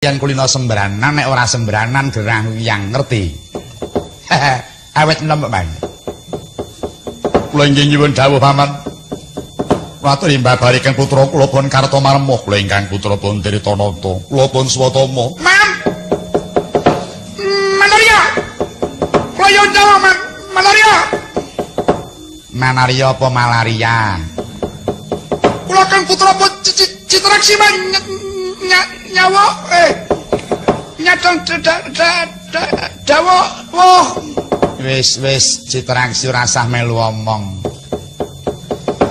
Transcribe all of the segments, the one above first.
Yang kulino sembranan, nek ora sembranan gerah yang ngerti. Awet enom Pak. Kula inggih nyuwun dawuh paman. Matur mbabariken putra kula pun Kartomarma, kula ingkang putra pun Tritonata, kula pun Swatama. Man. Manaria. Kula yo jawab man. Manaria. Manaria apa malaria? Kula kan putra pun Citraksi man. Nyawa nyadong dawa woh wis Citraksi rasah melu omong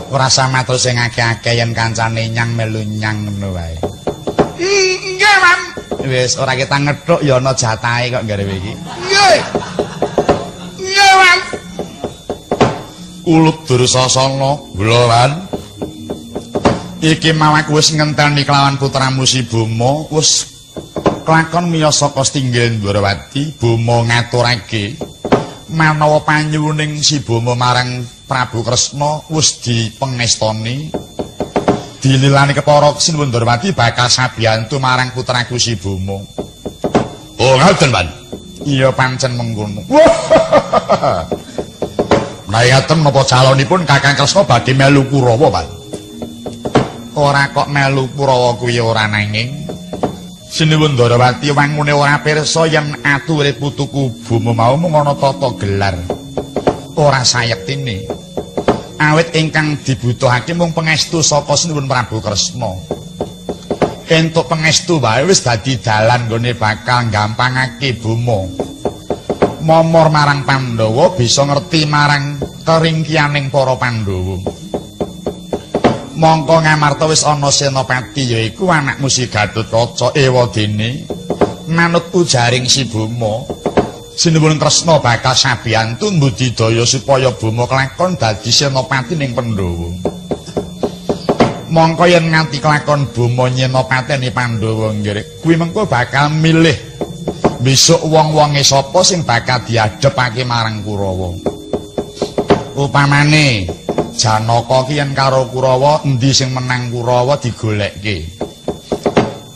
ora usah matur sing akeh-akeh yen kancane nyang melu nyang ngono wae nggih Mam wis ora kita ngethuk ya ana jatahe kok garewe iki nggih Mam Ulup Dursasana kula lan iki mau aku wis ngenteni kelawan putramu si Boma wis kelakon miyos saka Stinggil Ndwarawati Boma ngaturake manawa panyuwuning si Boma marang Prabu Kresna wis dipengestoni dililani kepara Sinuwun Ndwarawati bakal sabiyantu marang putraku si Boma. Oh ngoten Pan. Iya pancen mengkono. Menawi ngaten napa calonipun Kakang Kresna badhe melu Kurawa Pan? Ora kok melu Kurawa kuwi ora nanging Sinuwun Ndwarawati wangune ora pirsa yen ature putuku Boma mau mung ana tata gelar ora sayektine awit ingkang dibutuhake mung pangestu saka Sinuwun Prabu Kresna entuk pangestu wae wis dadi dalan nggone bakal gampangake Boma momor marang Pandhawa bisa ngerti marang keringkianing para Pandhawa. Mongko ngamarta wis ana Senopati yaiku anakmu si Gatotkaca ewadene manut ujaring si Boma Sinuwun Kresna bakal sabiyantu mbudidaya supaya Boma kelakon dadi Senopati ning Pandhawa. Mongko yen nganti kelakon Boma nyenopateni Pandhawa nggih kuwi mengko bakal milih besok wong-wonge sapa sing bakal diadhepake marang Kurawa. Upamane Janaka ki yen karo Kurawa endi sing menang Kurawa digolekke.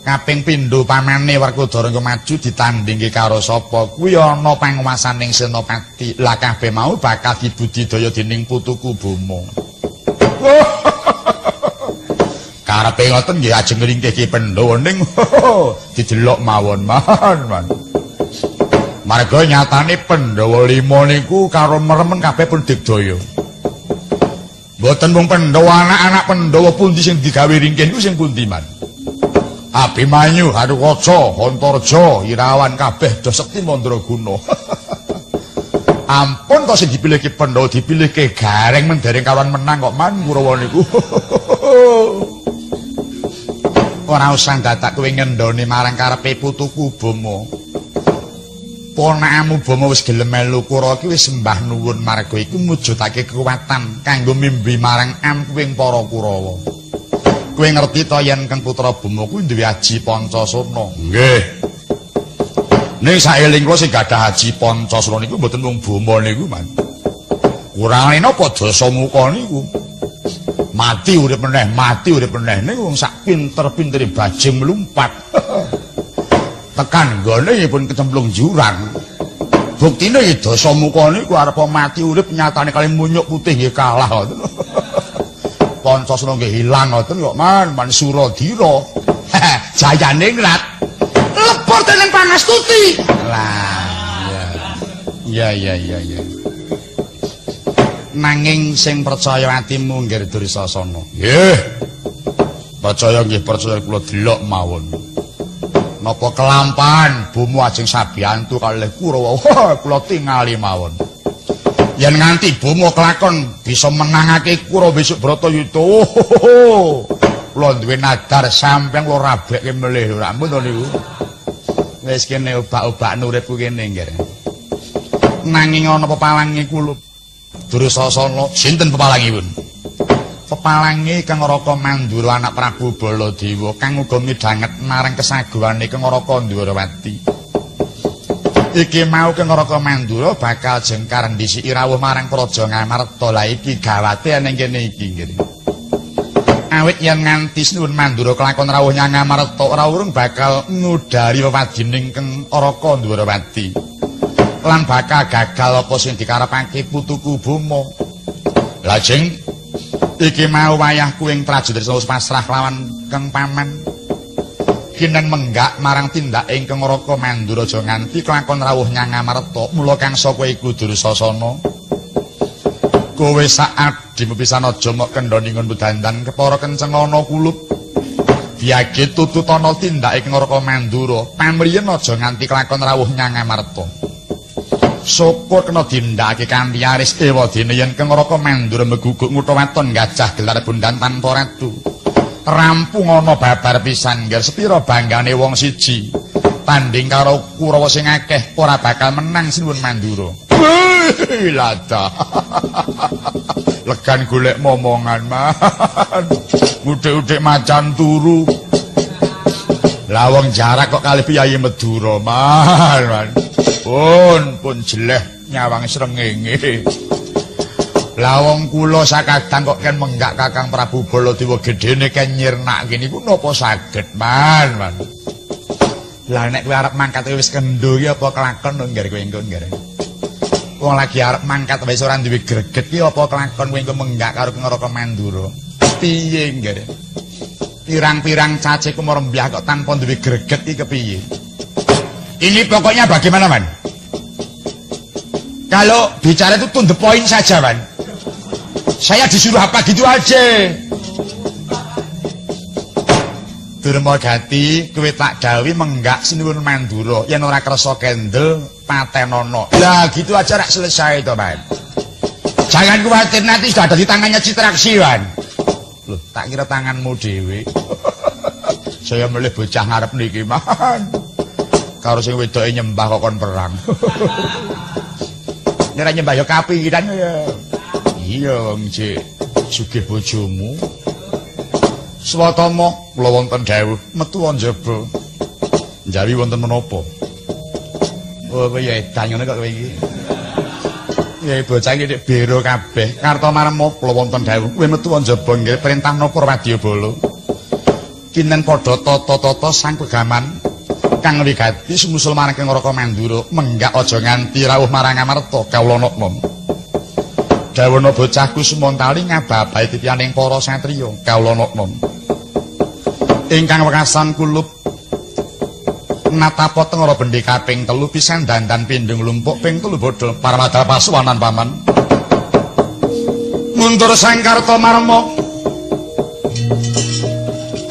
Kaping pindho pamane Werkudara maju ditandingke karo sapa kuwi ana panguwasaning Senopati. Lah kabeh mau bakal dibudidaya dening putuku Boma. Karepe ngoten nggih ajeng ngringkeh Ki Pandhawa ning didelok mawon man. Marga nyatane Pandhawa 5 niku karo meremen kabeh pun digdaya. Mboten mung Pandhawa anak-anak Pandhawa pundi sing digawe ringkih niku sing pundi man. Abimanyu, Harukaca, Antarja, Irawan kabeh do sekti Mandraguna. Ampun to sing dipilihke Pandhawa dipilihke gareng mendereng kawan menang kok man Kurawa niku. Ora usah dadak kowe ngendhoni marang karepe putuku Boma. Ponakamu Boma wis gelem melu Kurawa iki wis sembah nuwun marga iku mujudake kekuatan kanggo mimbi marang ampuing para Kurawa. Kowe ngerti to yen Kang Putra Boma kuwi duwe aji Pancasona. Nggih. Ning saeling kula sing gadah aji Pancasona niku mboten mung Boma niku, Man. Kurangane napa Dasamuka niku? Mati urip meneh niku wong sak pinter-pintere bajing mlumpat. Tekan nggone pun kecemplung jurang. Buktine Dasamuka niku arep mati urip nyatane kali munyuk putih nggih kalah ngoten. Pancasona nggih ilang ngoten kok man Suradira. Jayane ngrat. Lepur dening Panastuti. Lah iya. Nanging sing percaya atimu nggih Dursasana. Nggih. Percaya kula delok mawon. Napa kelampahan Boma ajeng sabiyantu kalih Kurawa kula tingali mawon. Yen nganti Boma kelakon bisa menangake Kurawa besok Bratayuda. Kula duwe nadar sampeyan kula rabekke melih ora ampun to niku. Wis kene obak-obak uripku kene nggih. Nanging ana pepalange kula Dursasana sinten pepalangipun? Pepalange Kang Raka Mandura anak Prabu Baladewa kang uga midhanget marang kesaguhane Kang Raka Ndwarawati. Iki mau Kang Raka Mandura bakal jengkar ndhisiki rawuh marang Praja Ngamarta. Lah iki gawate ning kene iki nggih. Awit yen nganti Sinuwun Mandura kelakon rawuh Nyang Amarta ora urung bakal ngudari wewadining Keng Araka Ndwarawati. Lan bakal gagal apa sing dikarepake putuku Bima. Lajeng iki mau wayahku ing prajurit terus pasrah lawan Keng Paman. Kinen menggak marang tindak ing Keng Araka Mandura aja nganti kelakon rawuh Nyang Amarta. Mula kang saka iku Dursasana. Kowe saat dimupisan aja mok kendhani ngon budandan kepara kenceng ana kulup. Biage tututana tindake Keng Araka Mandura. Pamriyen aja nganti kelakon rawuh Nyang Amarta. Syukur kena dindakake kanthi aris ewadene yen Keng Araka Mandura meguguk ngutha waton gajah gelar bundan tanpa ratu. Rampung ana babar pisan ngger sepira banggane wong siji. Tanding karo Kurawa sing akeh ora bakal menang Sinuwun Mandura. Lada. Legan golek momongan man. Udik-udik macan turu. Lawang jarak kok kalih Piyayi Madura man. Pun jeleh nyawang srengenge. Lawang kula sakadang kok ken menggak Kakang Prabu Baladewa gedene ken nyirnake niku napa saged man. Lah nek kowe arep mangkat wis kendho iki apa kelakon ngger kowe engko ngger. Wong lagi arep mangkat wis ora duwe greget iki apa kelakon kowe engko menggak karo Keng Araka Mandura. Piye ngger. Pirang-pirang cace kumrembyah kok tanpa duwe greget iki kepiye? Ini pokoknya bagaimana man? Kalau bicara itu to the point saja man. Saya disuruh apa gitu aja. Durmagati kowe tak dawuhi menggak Sinuwun Mandura yen ora kersa kendel patenono. Lah gitu aja rak selesai to, Man. Jangan khawatir nanti sudah ada di tangannya Citraksi, Man. Loh, tak kira tanganmu dhewe. Saya milih bocah ngarep niki, Man. Karo sing wedoke nyembah kok kon perang. Nek nyembah ya kapiran ya. Iya, wong Cik. Sugih bojomu. Swatama kula wonten dawuh metu njaba. Njawi wonten menapa? Oh kowe ya edan ngene kok kowe iki. Ya bocah iki nek bero kabeh. Karta maremo kula wonten dawuh kowe metu njaba nggih perintah napa Wadyabala. Kinen padha tata-tata sang pegaman kang wigati sumusul marang Keng Araka Mandura menggak aja nganti rawuh marang Amarta kawula nom. Dawana bocahku sumontali ngababahi titianing para satriya kawula nom. Ingkang wekasan kulup natapa tengara bendhe kaping 3 pisan dandan pindhung lumpuk ping 3 bodho paramadal pasuwanan paman. Mundur sang Karta Marma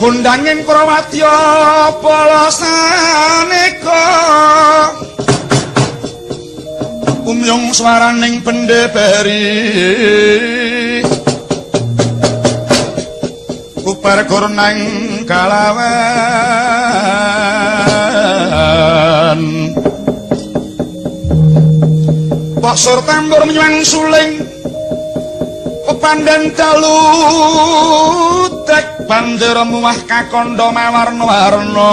kundanging Prawadya palasaneka umyung swaraning pendheperi kubar gurnang kalawan Pak Sur tambur menyuang suling pepandan dalu tek bandir muah kakondo mawarna-warna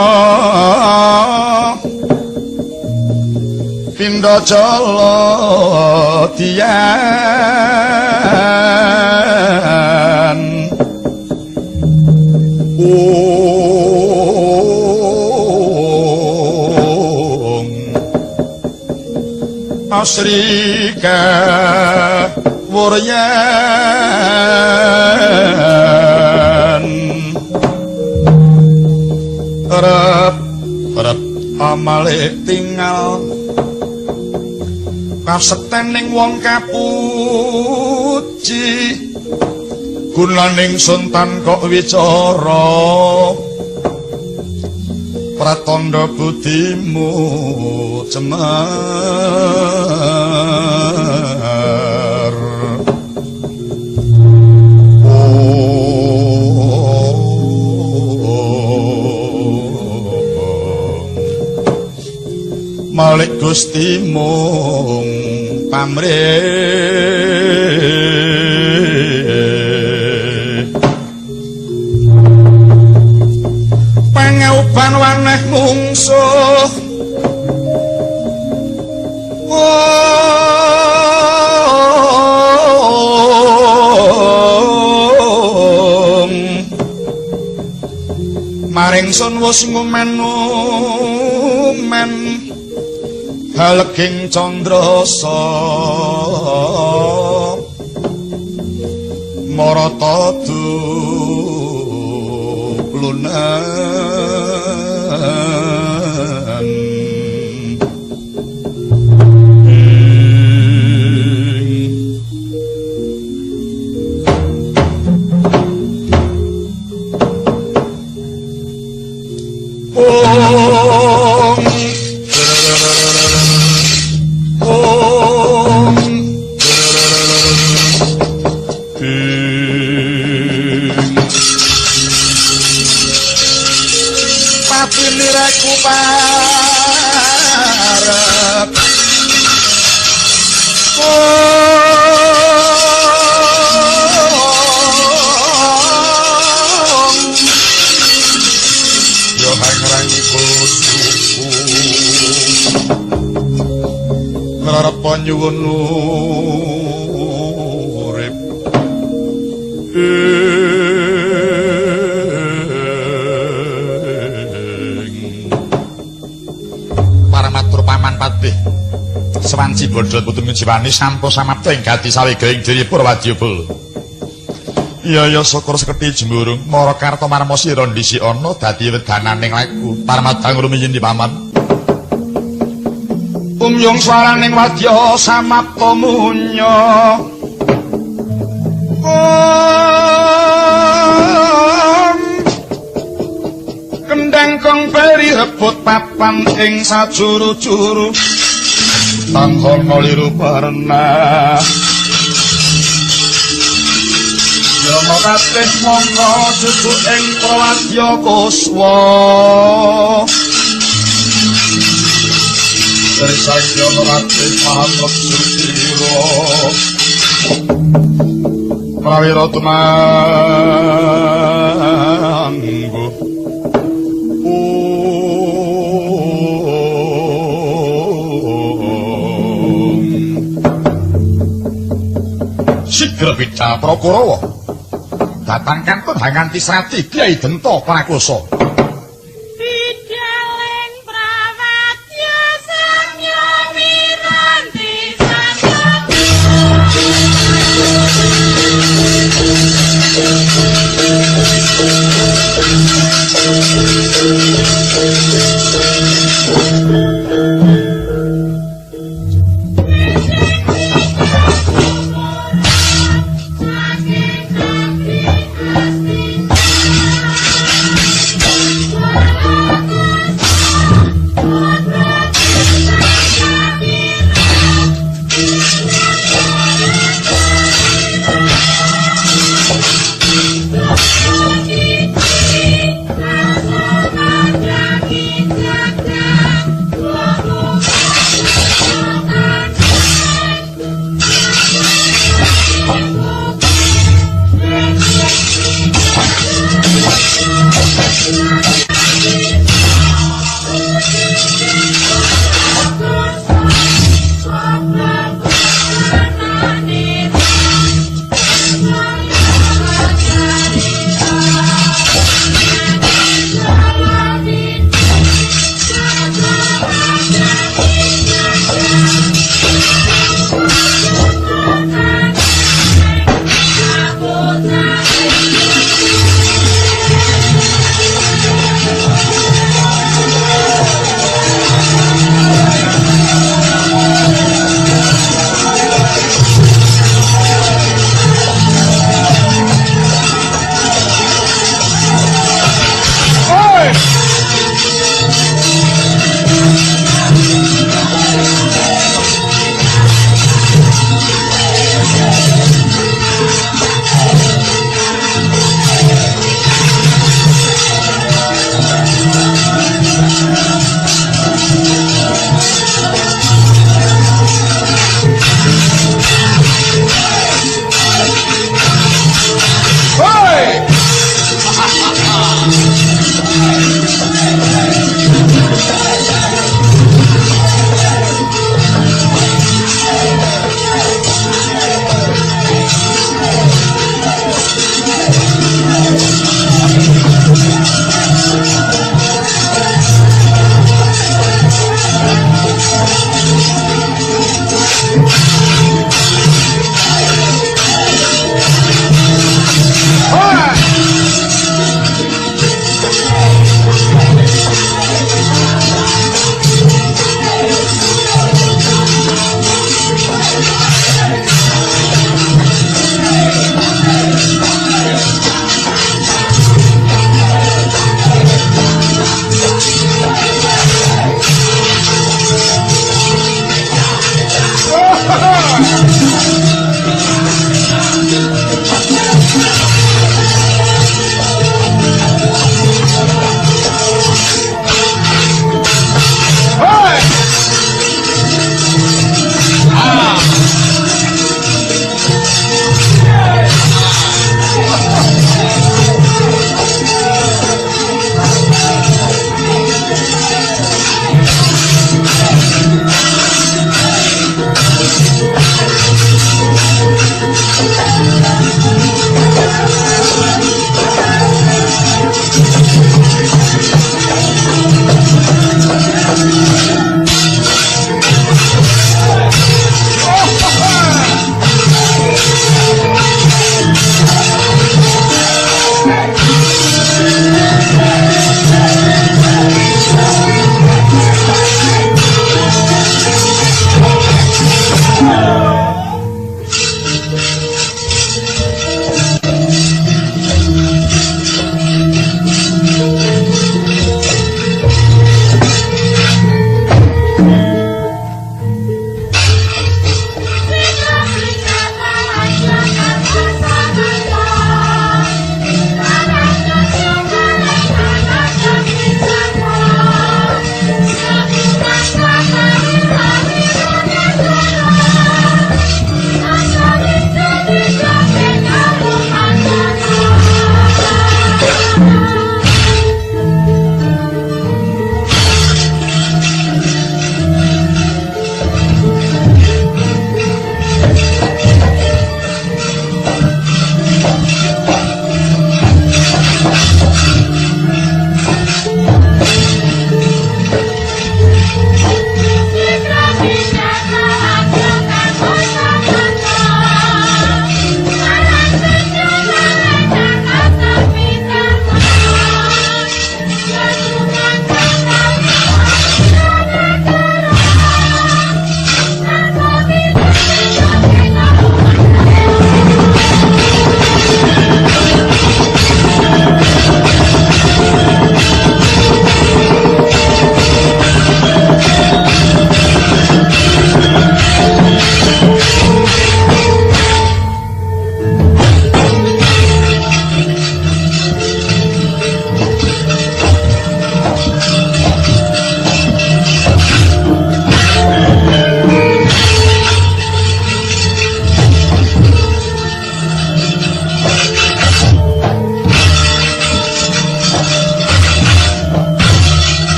pindo jala dian Asrika Wuryan Rep amale tinggal kasektening wong kapuji gunaning suntan kok wicara pratandha budimu cemar Malik Gusti mung pamrih pangauban waneh mungsuh ingsun wis ngumen-ngumen haleging candrasa marata lunan patinireku parek yo hangrangku suku ngarep nyuwun urip Paramatur paman patih Sewanci bodhot putun njiwani sampun samapta ing gati sawigaing diri Purwadyabala. Iya syukur seketi jemburung mara karta marma sira ndisi ana dadi wedananing laku paramadang rumiyin di paman. Umyung swaraning wadya samapta munya. Kendang kong beri rebut papan ing sajuru-juru tanghono liru parna Yono katih monggo susu ing Prawadya Kuswa dari sang Yono katih mahamot susiro prawira tumanggu Sigra Bidha Prakarawa datang kantun hanganti Srati Kyai Denta Prakosa Bidhaling Prawadya Sanya Wiranti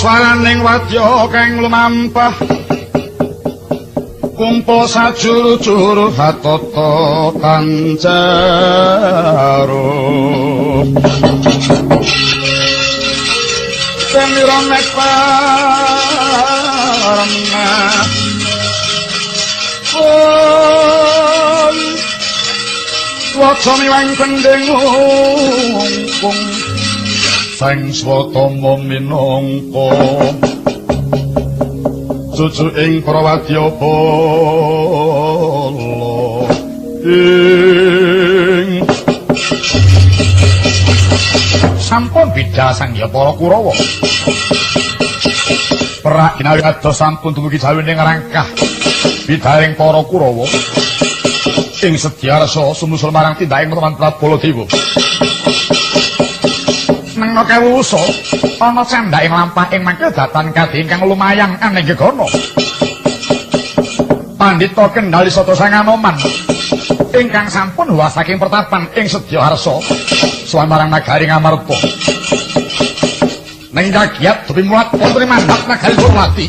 swaraning wadya kang lumampah kumpul sajuru-juru hatata kanjaro semira nek parna wacana wang kendeng ngungkung sang swatama minangka cucu ing prawadya bala ing sampun bidhal sangya para Kurawa perak ginawi ados sampun dumugi jawining rangkah bidhaling para Kurawa ing Sedyarsa sumusul marang tindaking Paman Prabu Baladewa nengno kewusa ana candhake lampah ing mangke datan kadhe ingkang lumayang aneng gegana Pandhita Kendhali Sata Sang Anoman ingkang sampun huwas saking pertapan ing Sedyarsa sowan marang nagari Ngamarta ning kagiat dupi mulat putri mandhap nagari Durmati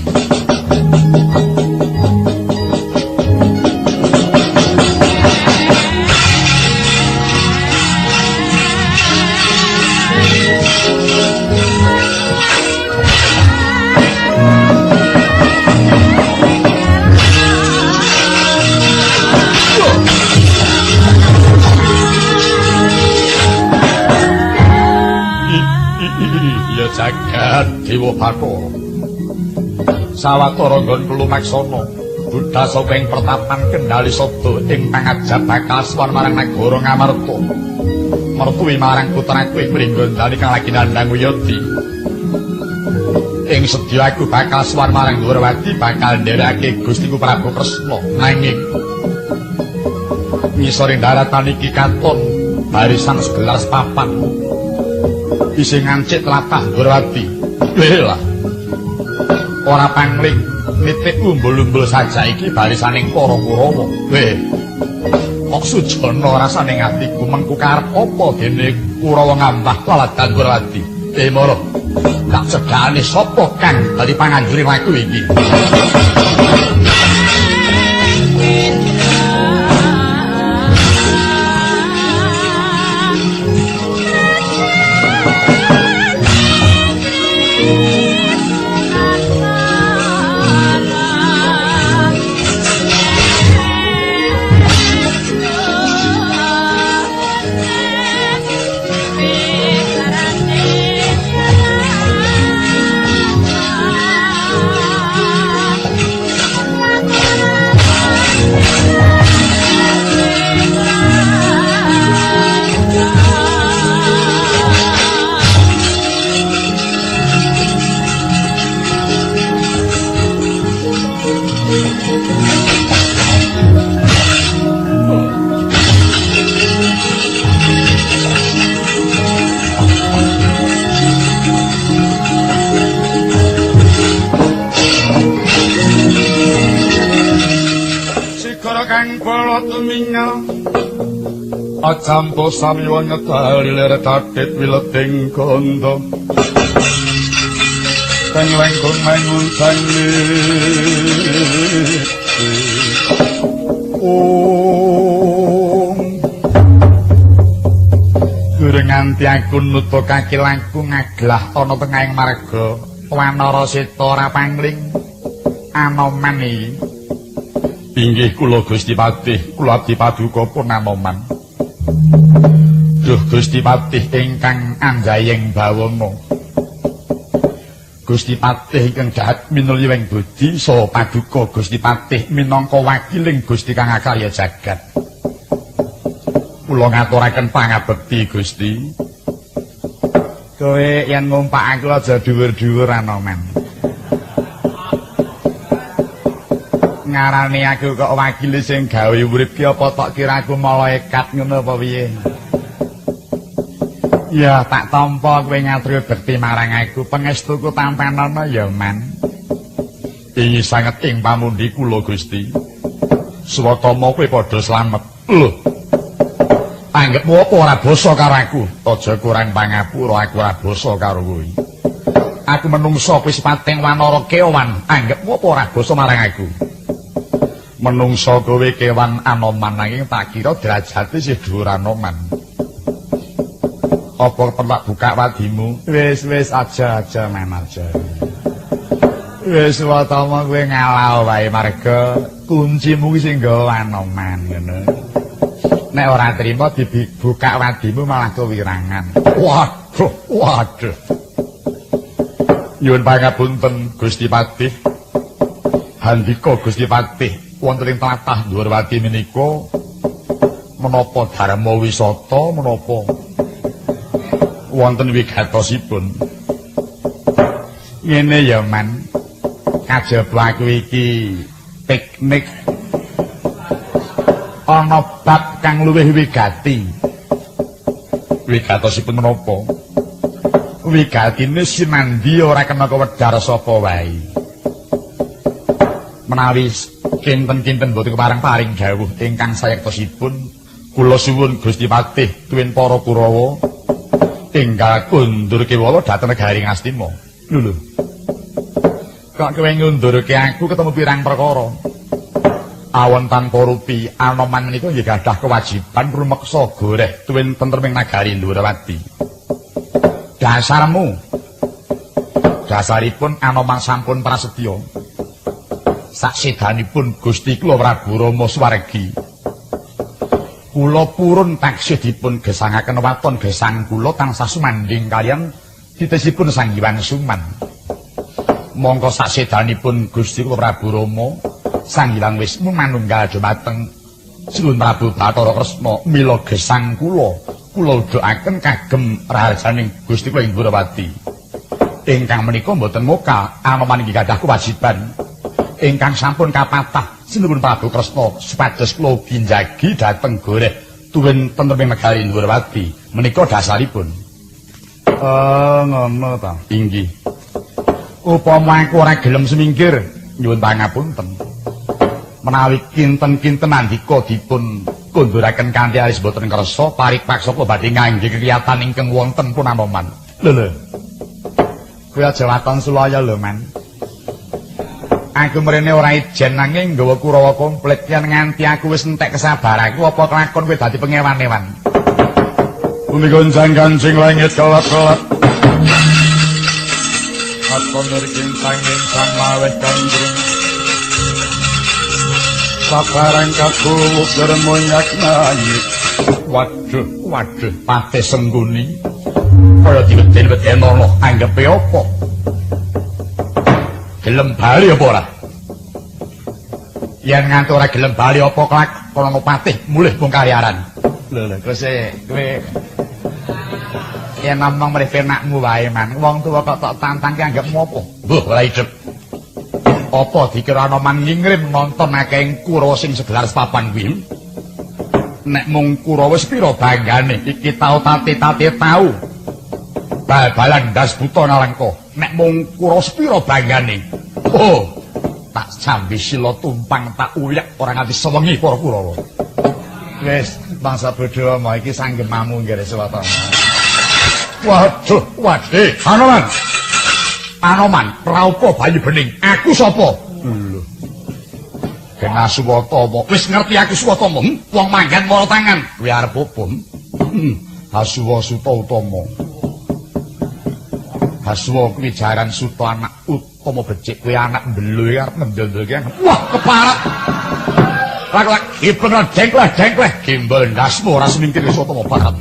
jagat Dewa Bathara sawetara nggon lumaksana budhal saka ing pertapan Kendhali Sata ing pangajab bakal suwan marang nagara Ngamarta mertuwi marang putraku ing Pringgondani kang lagi nandhang Wiyadi ing sedya aku bakal suwan marang Durawati bakal ndereke Gustiku Prabu Kresna nanging ngisoring daratan iki katon barisan segelas papan isih ngancik tlatah Durawati. Lah. Ora pangling nitik umbul-umbul saja iki barisaning para Kurawa. Kok sujana rasane atiku mengku karep apa dene Kurawa ngambah laladan Durawati. Mara. Tak segane sapa kang dadi panganjure laku iki? Acampo samiwa ngetari ler tatit wileting kondo kang lengkung mangun sanglit Gureng nganti aku nuto kaki langkung ngaglah ana tengahing marga Wanara Seta ora pangling Anoman iki inggih kula Gusti Patih kula abdi paduka pun Anoman. Duh Gusti Patih ingkang anjayeng bawana. Gusti Patih ingkang jahat minulyaning budi saha paduka Gusti Patih minangka wakiling Gusti kang akarya jagat. Kula ngaturaken pangabekti Gusti. Kowe yen ngumpakake aja dhuwur-dhuwur Anoman. Ngarane aku kok wakile sing gawe urip ki apa tok kira aku malaikat ngono apa piye? Ya tak tampa kowe ngaturi bekti marang aku, pangestuku tampanana ya Man. Ingi sanget ing pamundi kula Gusti. Swatama kowe padha slamet. Lho. Anggepmu apa ora basa karo aku? Aja kurang pangapura aku ora basa karo kowe. Aku menungso wis pating wanara kewan, anggepmu apa ora basa marang aku? Menungso kowe kewan Anoman nanging tak kira derajate isih dhuwur Anoman. Apa perlu buka wadimu? Wis aja men aja. Wis watama kowe ngalau wae marga kuncimu ki sing nggawa Anoman ngono. Nek ora trima dibuka wadimu malah kewirangan. Waduh. Nyuwun pangapunten Gusti Patih. Handika Gusti Patih wonten ing tlatah Durawati menika menapa dharma wisata menapa wonten wigatosipun. Ngene ya Man, kajaba aku iki piknik ana bab kang luwih wigati. Wigatosipun menapa? Wigatine sinandi ora kena kewedhar sapa wae. Menawi kinten-kinten boten kepareng-paring dawuh ingkang sayektosipun kula suwun Gusti Patih tuwin para Kurawa enggal kundur kewala dhateng negari Ngastina. Lho. Kok kowe ngundurke aku ketemu pirang perkara. Awon tanpa rupi Anoman menika nggih gadah kewajiban rumeksa goreh tuwin tentreming nagari Durawati. Dasaripun Anoman sampun prasetya. Saksedanipun Gusti kula Prabu Rama Swargi. Kula purun taksih dipun gesangaken waton gesang kula tansah sumanding kaliyan titesipun Sang Hyang Suman. Monggo saksedanipun Gusti kula Prabu Rama Sang Hyang Wisnu manunggal dhumateng Sunan Prabu Bathara Kresna mila gesang kula doaken kagem raharjaning Gusti kula ing Durawati. Ingkang menika mboten moka Anoman inggih gadah kewajiban ingkang sampun kapatah Sinuwun Prabu Kresna supados kula ginjagi dhateng goreh tuwin tentreming negari Durawati menika dasaripun. Ngono ta. Inggih. Upama aku ora gelem semingkir, nyuwun pangapunten. Menawi kinten-kinten andika dipun kunduraken kanthi alis boten kersa, paripaksa kula badhe ngangge kekiyatan ingkang wonten pun anoman. Lho. Kuwi aja waton sulaya lho, Man. Aku mrene ora ijen nanging nggawa Kurawa komplit yen nganti aku wis entek kesabaranku apa kelakon kowe dadi pengewan-ewan. Punika Kancing langit kelap-kelap. Aku nirking sangin sang maweh kandrung. Sabarang kaku germonyak nangis. Waduh, Patih Sengguni. Kaya diweden-weden ana anggepe apa? Gelem bali apa ora? Yen nganti ora gelem bali apa kelakon Patih mulih mung kaliaran. Lho, kowe yen ngomong mrene anakmu wae, Man. Wong tuwa kok tok tantang ki anggap ngopo? Mbuh, ora idep. Apa dikira ana man ngingrim nonton akeh Kurawa sing segelar papan kuwi? Nek mung Kurawa wis pira banggane iki tau tate-tate tau. Bal-balan ndas buta nalengka. Nek mung Kurawa sepira banggane. Oh, tak sambi sila tumpang tak uyak ora nganti sewengi para Kurawa. Wis, bangsa bodho ama iki sanggemamu nggih Swatama. Waduh, Anoman, praupa bayi bening. Aku sapa? Lho. Kena Swatama. Wis ngerti aku Swatama. Wong manggan mara tangan. Kuwi arep opo? Hasuwa Suta Utama. Hasuwa kuwi jaran Suta anak Utama becik. Kuwi anak mbelu arep ngendel-ngendel. Wah, keparat. Lak-lak, bener jengkleh. Gimbal ndasmu ora semingkir Swatama bakat.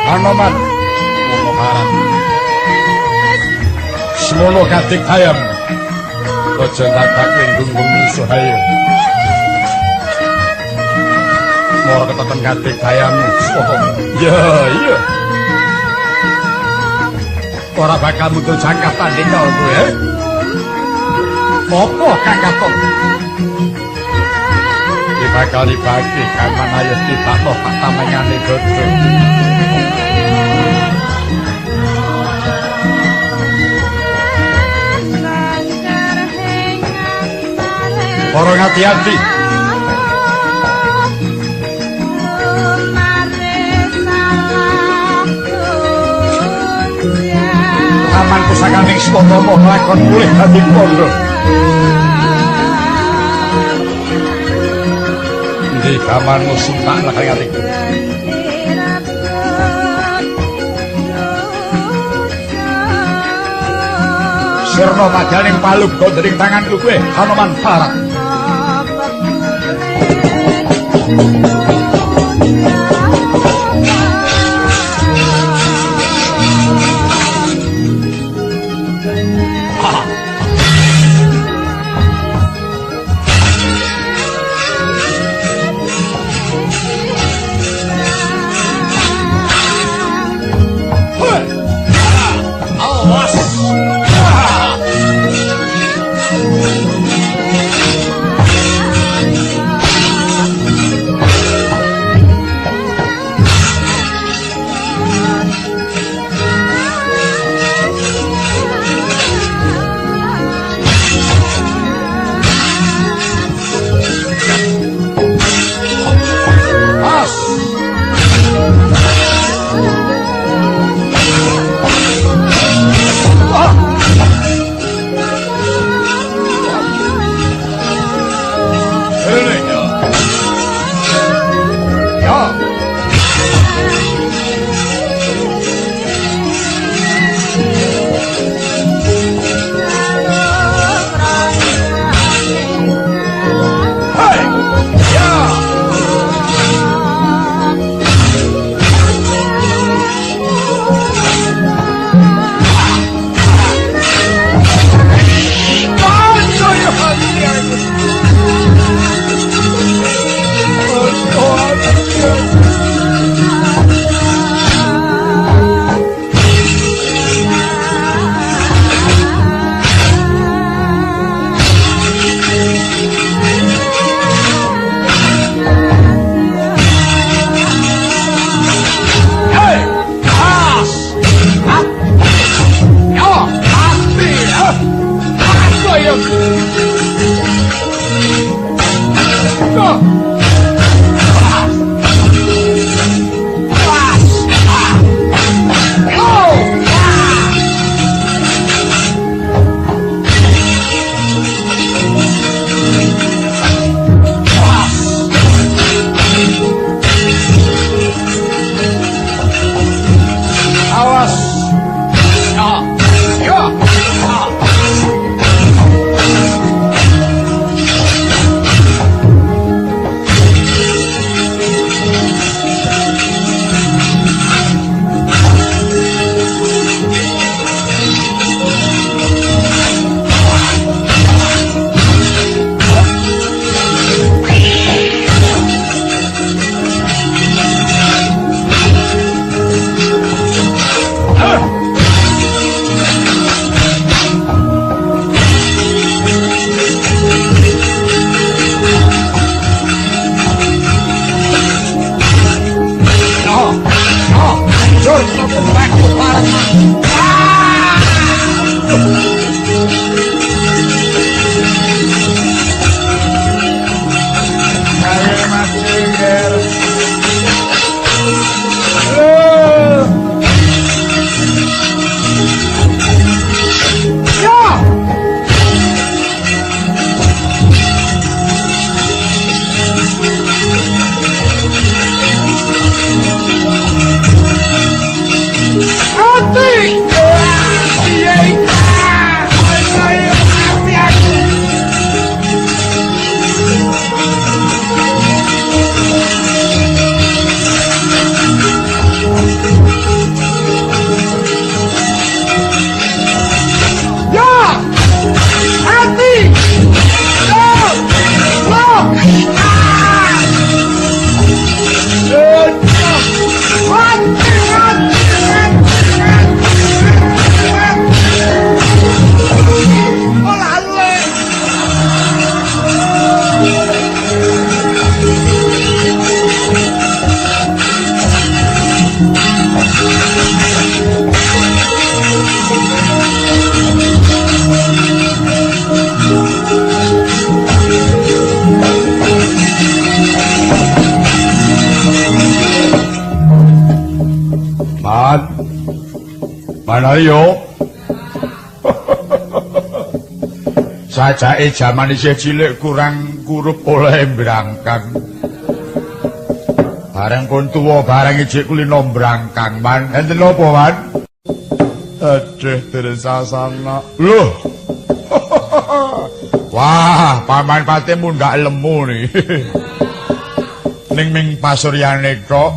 Anoman Mono Haran Semono katik ayam Ojo takake gunggung musuh ayo Moro keteken katik ayam Ya iya Ora bakal muncul jangkap tanding kau gue Apa Kang Gatot bakal dibagi kaman ayo dipatoh tak tamengane godo Orang hati-hati Taman pusakaning Stotomo lakon mulih dadi pondok Di kamarmu sumpah lah kali Sirno majaning paluk gondering tanganku gue Hanoman Parat Mana yo? Sajake jaman isih cilik kurang kurup oleh brangkang. Bareng pun tuwa bareng ijik kulino brangkang, Man. Enten apa, Man? Aduh, Trisasana. Loh. Wah, paman patimu ndak lemu nih. Ning ming pasuryane tok.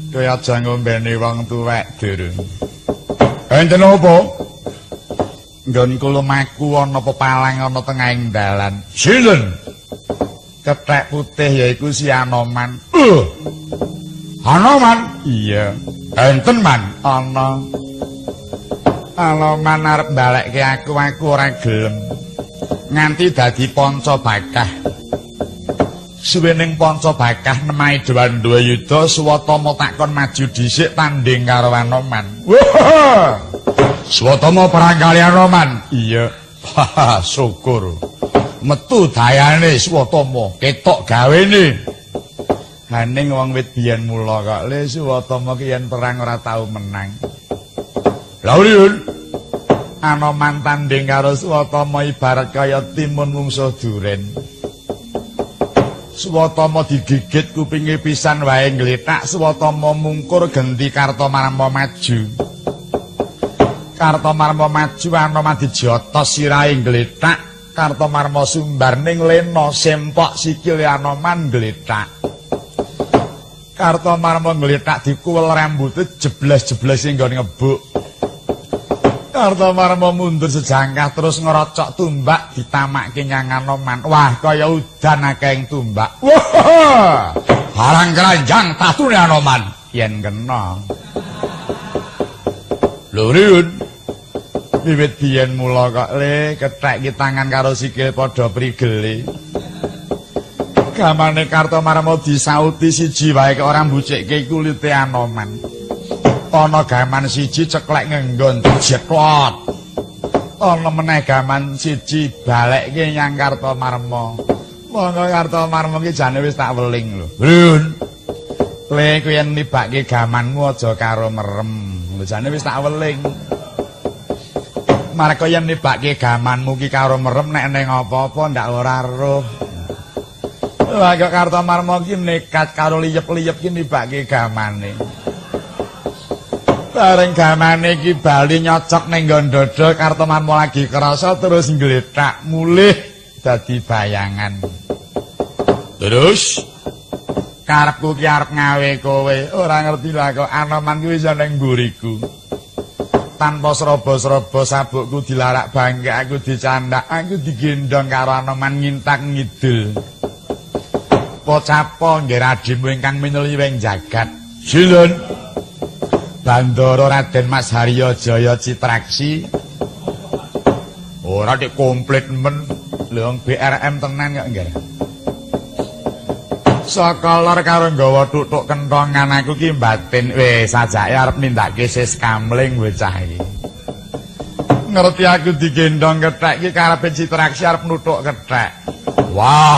Kaya aja ngombeni wong tuwek durung. Enten apa? Nggon kula maku ana pepalang ana tengahing dalan. Sinten? Kethek putih yaiku si Anoman. Anoman? Iya. Enten, Man? Ana. Anoman arep balekke aku ora gelem. Nganti dadi panca bakah. Suwening panca bakah nemahi Dewandwa Yuda Swatama takon maju dhisik tanding karo Anoman. Wah! Swatama perang kali Anoman. Iya. Syukur. Metu dayane Swatama, ketok gawene. Haning wong wit biyen mula kok le Swatama ki yen perang ora tau menang. Lha Yun. Anoman tanding karo Swatama ibarat kaya timun mungsuh duren. Swatama digigit kupinge pisan wae ngletak, Swatama mungkur genti Kartamarma maju. Kartamarma maju, Anoman dijotos sirahe ngletak, Kartamarma sumbar ning lena sempok sikile Anoman ngletak. Kartamarma ngletak dikuwel rambute jebles-jebles sing nggone ngebuk. Kartamarma mundur sejangkah terus ngerocok tumbak ditamakke nyang Anoman. Wah, kaya udan akehing tumbak. Wah! Barang keranjang tatune Anoman yen kena. Lho Riun. Wiwit biyen mula kok le kethek ki tangan karo sikil padha prigele. Gamane Kartamarma disauti siji wae kok ora mbucikke kulite Anoman. Ana gaman siji ceklek ngenggon jeklot. Ana meneh gaman siji balekke nyang Kartamarma. Monggo Kartamarma ki jane wis tak weling lho. Brun. Kowe ku yen nibakke gamanmu aja karo merem. Lho jane wis tak weling. Mareka yen nibakke gamanmu ki karo merem nek ning apa-apa ndak ora roh. Lah kok Kartamarma ki nekat karo liyep-liyep ki nibakke gamane. Bareng gamane iki bali nyocok ning nggon dada Kartamarma lagi krasa terus ngletak mulih dadi bayangan. Terus karepku ki arep ngawe kowe, ora ngerti lah kok Anoman kuwi iso ning mburiku. Tanpa srobo-srobo sabukku dilarak bangke aku dicandak, aku digendong karo Anoman ngintak ngidul. Pocapa nggih radimu ingkang mineliwing jagat. Sinten? Bandara Raden Mas Harya Jaya Citraksi. Ora dik komplit men. Lho BRM tenan kok nggih. Saka lor karo nggawa tutuk kentongan aku ki batin wis sajake arep nindakake sis kamling bocah iki. Ngerti aku digendong kethek iki karepe Citraksi arep nutuk kethek. Wah.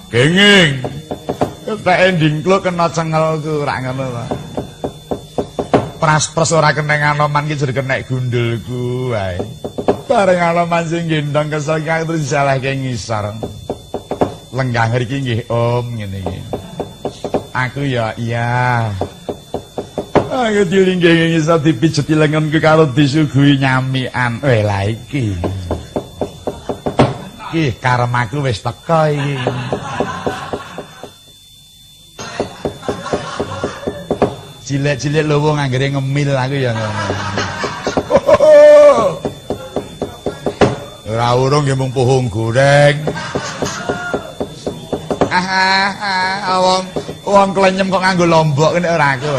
Kenging. Ketheke ndingkluk kena cengelku ora ngono to. Pras-pras ora keneng Anoman ki jare kenek gundulku wae. Bareng Anoman sing gendong kesel ki terus disalahke ngisor. Lenggah iki nggih Om ngene iki. Aku ya iya. Aku dilinggingi ngisor dipijeti lengenku karo disuguhi nyamikan. Lah iki. Iki karmaku wis teka iki. Cilik-cilik lho wong anggere ngemil aku ya ngono. Ora urung nggih mung pohong goreng. Wong klenyem kok nganggo lombok kene ora aku.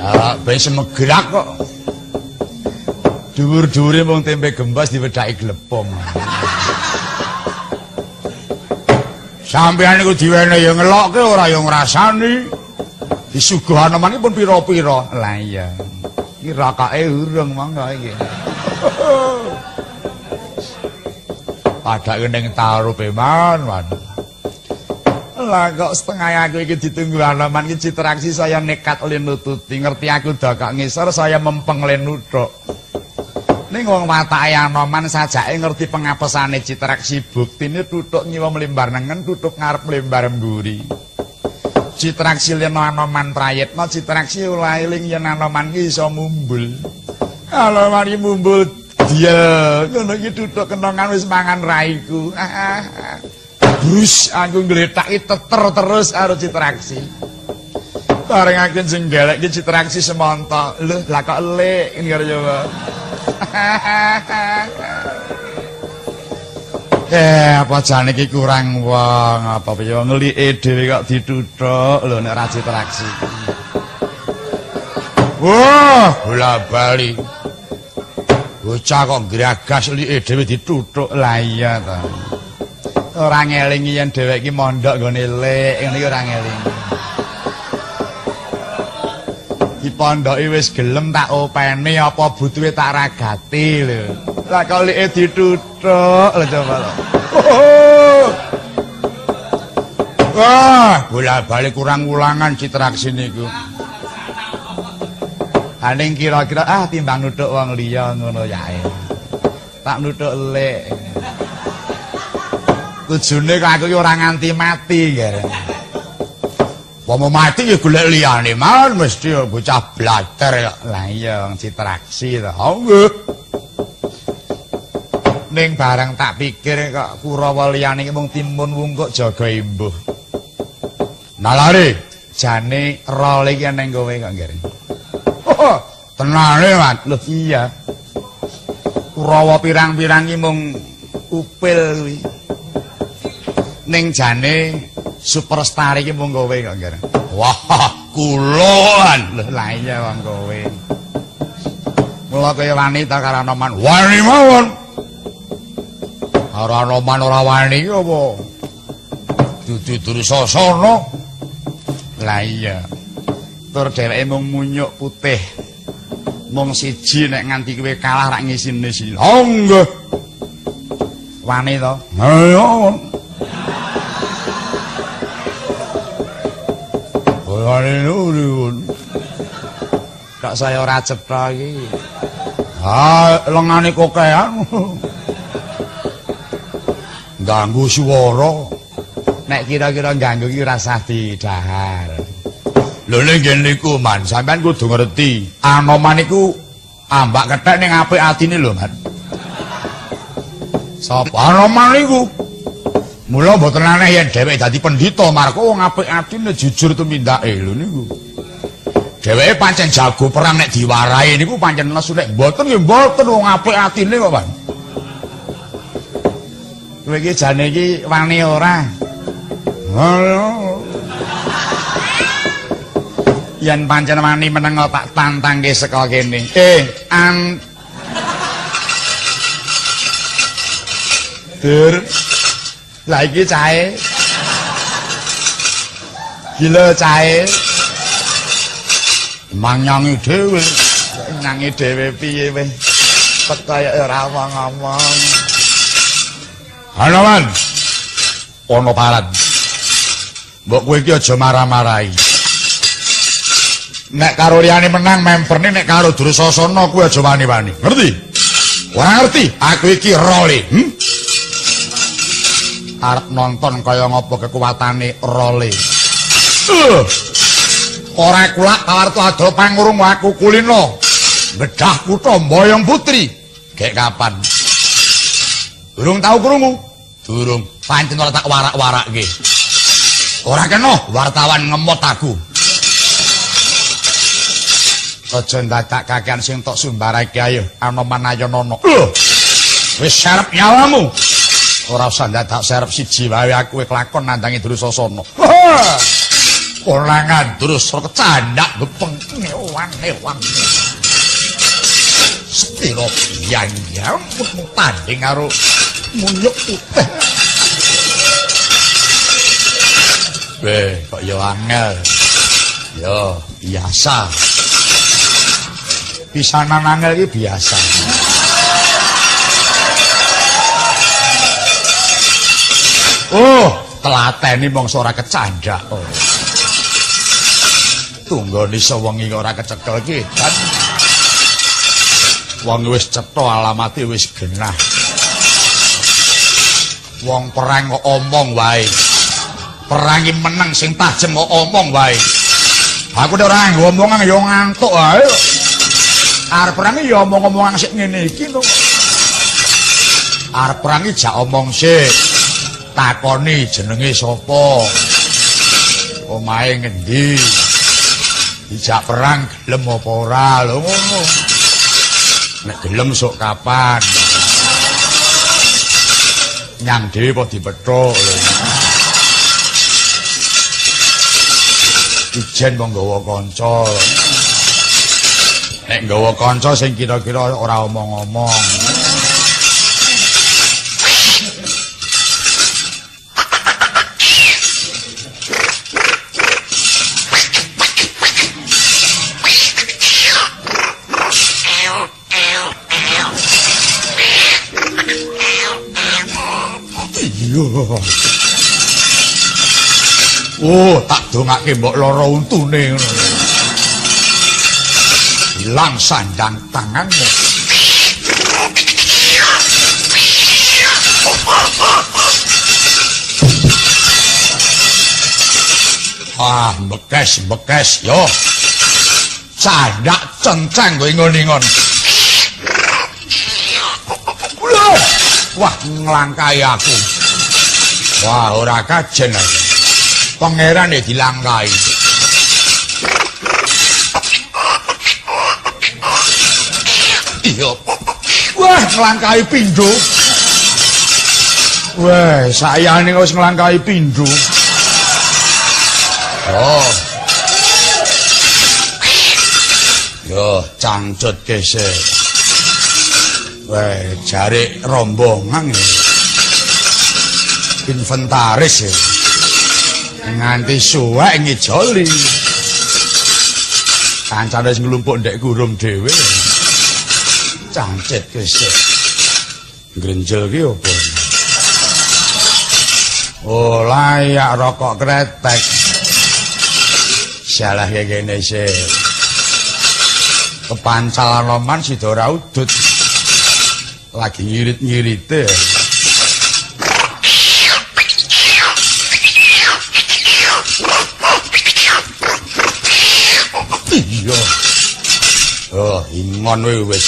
Ah, ben semegrak kok. Dhuwur-dhuwure mung tempe gembas diwedhaki glepung. Sampeyan niku diwene ya ngelokke ora ya ngrasani. Disuguh Anoman pun pira-pira. Lah iya. Iki rakake urung monggo iki. Padake ning tarupe man. Lah kok setengah aku iki ditunggu Anoman iki Citraksi saya nekat oleh nututi. Ngerti aku dakak ngisor saya mempeng le nuthuk. Ning wong watake Anoman sajake ngerti pengapesane Citraksi buktine tutuk nyiwa mlembar nengen tutuk ngarep mlembar mburi. Citraksi leno Anoman prayitna Citraksi ora eling yen Anoman ki iso mumbul. Anoman iki mumbul dia ngono iki tutuk kenongan wis mangan raiku. Brus aku ngletaki teter terus karo Citraksi. Bareng aku jenggelek iki Citraksi semontok. Lho, lah kok elik ngene coba. Apa jane iki kurang wong apa piye nglike dhewe kok dituthuk lho nek ra Citraksi. Wah, bola-bali. Bocah kok gragas like dhewe dituthuk. Lah iya ta. Ora ngelingi yen dhewek iki mondok nggone lik, ngene iki ora ngelingi. Ki pondoke wis gelem tak openi apa butuhe tak ragati lho. Lah kok like dituthuk lho coba lho. Wah, bola-bali kurang ulangan Citraksi niku. Aning kira-kira timbang nuthuk wong liya ngono yae. Tak nuthuk lik. Tujune kok aku ora nganti mati gara. Wong mati ya golek liyane mawon mesti bocah blater kok. Lah iya wong Citraksi to. Nggih. Ning barang tak pikir kok Kurawa liyane iki mung timun wungkuk jaga imbuh. Nalare jane role iki ning kowe kok nggih. Oh, tenane Mas. Lho iya. Kurawa pirang-pirang iki mung upil kuwi. Ning jane superstar iki mung kowe kok nggih. Wah, kuloan. Lho lah iya wong kowe. Mula kaya wanita karo Anoman. Wani mawon. Karo Anoman ora wani apa? Dudu Dursasana. Lah iya. Tur dheweke mung munyuk putih. Mung siji nek nganti kowe kalah rak ngisine sila. Oh nggih. Wani to? Ayo. Wani nuwun. Kok saya ora cetha iki. Lengane kokean. Ganggu swara. Nek kira-kira ganggu iki rasah didahar. Lho ning ngene iku Man, sampean kudu ngerti. Anoman iku ambak kethek ning apik atine lho, Man. Sapa Anoman iku? Mula mboten aneh yen dheweke dadi pendhita marga wong apik atine jujur tumindake lho niku. Dheweke pancen jago perang nek diwarai niku pancen nesu nek mboten nggih mboten wong apik atine kok, Man. Kowe iki jane iki wani ora? Yen pancen wani meneng tak tantangke saka kene. Dur. Lah iki cahe. Gila cahe. Manyangi dhewe. Nyangi dhewe piye weh. Kaya ora ngomong. Anoman. Ono paran. Mbok kowe iki aja marah-marahi. Nek karo liyane menang memperne nek karo Dursasana kuwi aja wani-wani. Ngerti? Ora ngerti? Aku iki role. Arep nonton kaya ngapa kekuatane role. Ora kulak kawartu adol pangurung aku kulino. Bedah kutha Mboyong Putri. Gek kapan? Durung tau krungu? Durung. Pancen ora tak warak-warakke. Ora kena wartawan ngemot aku. Aja ndadak kakean sing tok sumbarake ayo Anoman Ayana. Wis sarep nyawamu. Ora usah ndadak sarep siji wae aku kelakon nandangi Dursasana. Olangan Dursasana kecandak gepeng ewan-ewan. Stilo yang tanding karo munyuk putih. Kok ya angel. Ya biasa. Pisanan angel iki biasa. Oh, telateni mongso ora kecandhak. Tunggone iso wengi ora kecekel ki, Dan. Wong wis cetha alamate wis genah. Wong perang kok omong wae. Perangi menang sing tajem kok omong wae. Aku nek ora ngomongan ya ngantuk ae. Arep perangi ya omong-omongan sik ngene iki to. Arep perangi jak omong sik. Takoni jenenge sapa? Omahe ngendi? Dijak perang gelem apa ora lho ngono. Nek gelem sok kapan? Nyang dhewe apa dipethuk lho. Ijen mong nggawa kanca. Nek nggawa kanca sing kira-kira ora omong-omong. Oh, tak dongake mbok lara untune ngono. Hilang sandang tanganmu. Ah, bekes yo. Candak cencang kowe ngon-ngon. Wah, nglangkai aku. Wah, ora kajen aku. Pangeran ya dilangkai. Iya. Wah, nglangkai pindho. Wah, sayane wis nglangkai pindho. Oh. Yo, cangcut gesek. Wah, jare rombongan ya. Inventaris ya. Nganti suwek ngijoli. Kancane sing nglumpuk ndek gurum dhewe. Cancet gesek. Grenjel ki opo? Oh, layak rokok kretek. Salah kayak gini sih. Kepancal roman sida ora udut. Lagi ngirit-ngirite. Iya. Oh, ingon wis.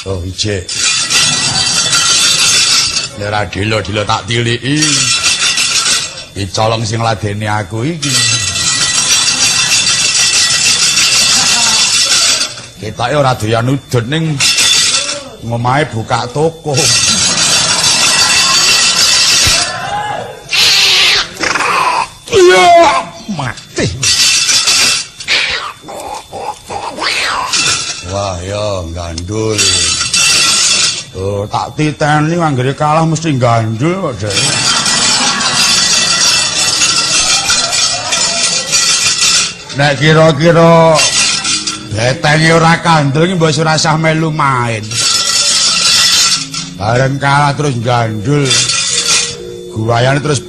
Oh, ije. Ora dilo-dilo tak tiliki. Dicolong sing ladeni aku iki. Ketake ora doyan udut ning ngomahe buka toko. Iya, mati. Wah, ya gandul. Oh, tak titeni anggere kalah mesti gandul kok, Dek. Nek kira-kira betenge ora kandel iki mbok ora usah melu main. Bareng kalah terus gandul. Guayane terus